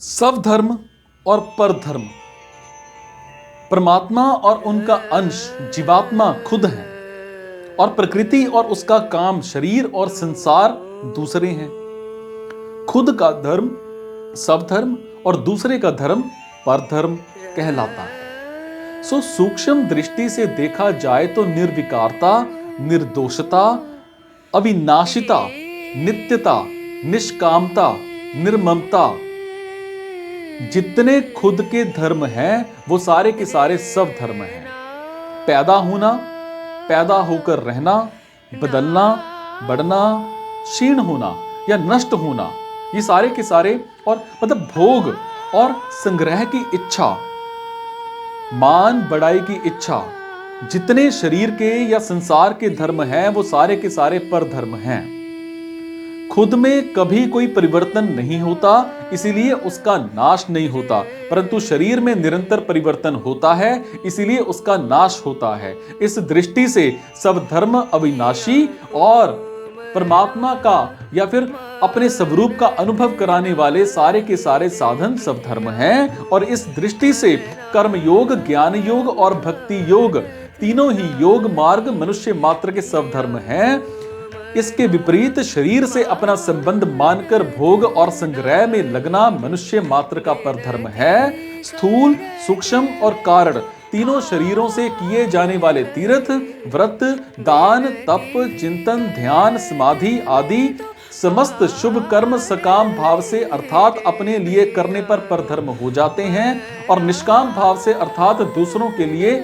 स्वधर्म और परधर्म। परमात्मा और उनका अंश जीवात्मा खुद है और प्रकृति और उसका काम शरीर और संसार दूसरे हैं। खुद का धर्म स्वधर्म और दूसरे का धर्म परधर्म कहलाता है। सूक्ष्म दृष्टि से देखा जाए तो निर्विकारता, निर्दोषता, अविनाशिता, नित्यता, निष्कामता, निर्ममता, जितने खुद के धर्म हैं वो सारे के सारे सब धर्म हैं। पैदा होना, पैदा होकर रहना, बदलना, बढ़ना, क्षीण होना या नष्ट होना, ये सारे के सारे और मतलब भोग और संग्रह की इच्छा, मान बढ़ाई की इच्छा, जितने शरीर के या संसार के धर्म हैं वो सारे के सारे परधर्म हैं। खुद में कभी कोई परिवर्तन नहीं होता, इसीलिए उसका नाश नहीं होता, परंतु शरीर में निरंतर परिवर्तन होता है, इसीलिए उसका नाश होता है। इस दृष्टि से सब धर्म अविनाशी और परमात्मा का या फिर अपने स्वरूप का अनुभव कराने वाले सारे के सारे साधन सब धर्म हैं। और इस दृष्टि से कर्म योग, ज्ञान योग और भक्ति योग, तीनों ही योग मार्ग मनुष्य मात्र के सब धर्म हैं। इसके विपरीत शरीर से अपना संबंध मानकर भोग और संग्रह में लगना मनुष्य मात्र का परधर्म है। स्थूल, सूक्ष्म और कारण तीनों शरीरों से किए जाने वाले तीर्थ, व्रत, दान, तप, चिंतन, ध्यान, समाधि आदि समस्त शुभ कर्म सकाम भाव से अर्थात अपने लिए करने पर परधर्म हो जाते हैं और निष्काम भाव से अर्थात दूसरों के लिए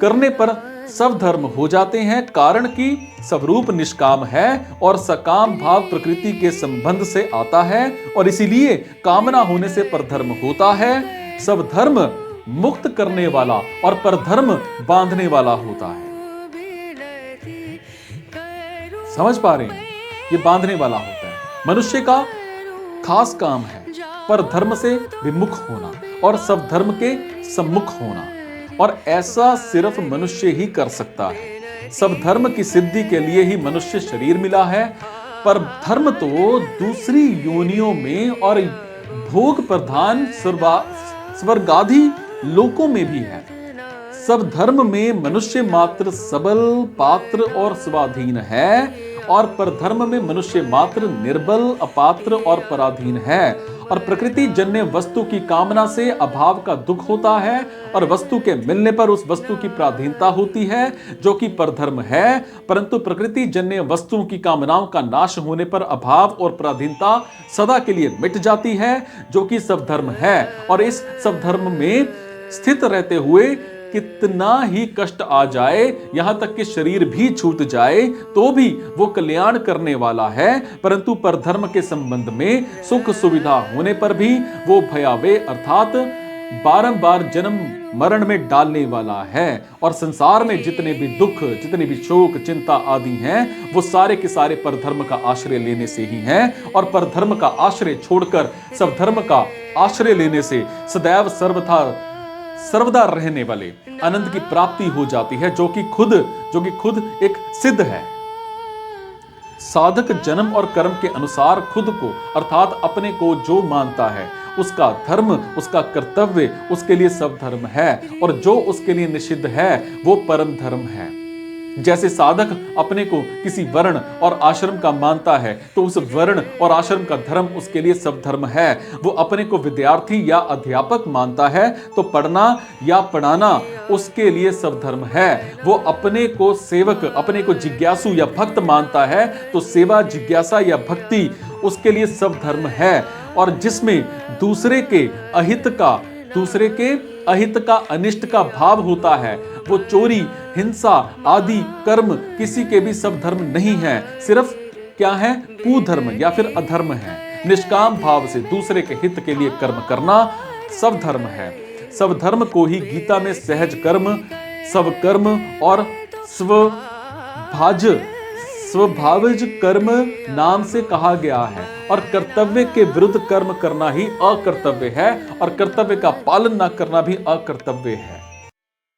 करने पर सब धर्म हो जाते हैं। कारण कि स्वरूप निष्काम है और सकाम भाव प्रकृति के संबंध से आता है और इसीलिए कामना होने से परधर्म होता है। सब धर्म मुक्त करने वाला और परधर्म बांधने वाला होता है। समझ पा रहे हैं? ये बांधने वाला होता है। मनुष्य का खास काम है परधर्म से विमुख होना और सब धर्म के सम्मुख होना, और ऐसा सिर्फ मनुष्य ही कर सकता है। सब धर्म की सिद्धि के लिए ही मनुष्य शरीर मिला है, पर धर्म तो दूसरी योनियों में और भोग प्रधान स्वर्गादि लोकों में भी है। सब धर्म में मनुष्य मात्र सबल, पात्र और स्वाधीन है और परधर्म में मनुष्य मात्र निर्बल, अपात्र और पराधीन है। और प्रकृति जन्य वस्तु की कामना से अभाव का दुख होता है और वस्तु के मिलने पर उस वस्तु की पराधीनता होती है जो कि परधर्म है। परंतु प्रकृति जन्य वस्तुओं की कामनाओं का नाश होने पर अभाव और पराधीनता सदा के लिए मिट जाती है जो कि सब धर्म है। और इस सब धर्म में स्थित रहते हुए कितना ही कष्ट आ जाए, यहां तक कि शरीर भी छूट जाए, तो भी वो कल्याण करने वाला है। परंतु परधर्म के संबंध में सुख सुविधा होने पर भी वो भयावह अर्थात बारंबार जन्म मरण में डालने वाला है। और संसार में जितने भी दुख, जितने भी शोक, चिंता आदि हैं, वो सारे के सारे परधर्म का आश्रय लेने से ही हैं। और परधर्म का आश्रय छोड़कर सब धर्म का आश्रय लेने से सदैव सर्वदा रहने वाले आनंद की प्राप्ति हो जाती है, जो कि खुद एक सिद्ध है। साधक जन्म और कर्म के अनुसार खुद को अर्थात अपने को जो मानता है उसका धर्म, उसका कर्तव्य उसके लिए सब धर्म है, और जो उसके लिए निषिद्ध है वो परम धर्म है। जैसे साधक अपने को किसी वर्ण और आश्रम का मानता है तो उस वर्ण और आश्रम का धर्म उसके लिए सब धर्म है। वो अपने को विद्यार्थी या अध्यापक मानता है तो पढ़ना या पढ़ाना उसके लिए सब धर्म है। वो अपने को सेवक, अपने को जिज्ञासु या भक्त मानता है तो सेवा, जिज्ञासा या भक्ति उसके लिए सब धर्म है। और जिसमें दूसरे के अहित का अनिष्ट का भाव होता है, वो चोरी, हिंसा आदि कर्म किसी के भी सब धर्म नहीं है, सिर्फ क्या है, कुधर्म या फिर अधर्म है। निष्काम भाव से दूसरे के हित के लिए कर्म करना सब धर्म है। सब धर्म को ही गीता में सहज कर्म, सब कर्म और स्वभावज कर्म नाम से कहा गया है। और कर्तव्य के विरुद्ध कर्म करना ही अकर्तव्य है और कर्तव्य का पालन न करना भी अकर्तव्य है।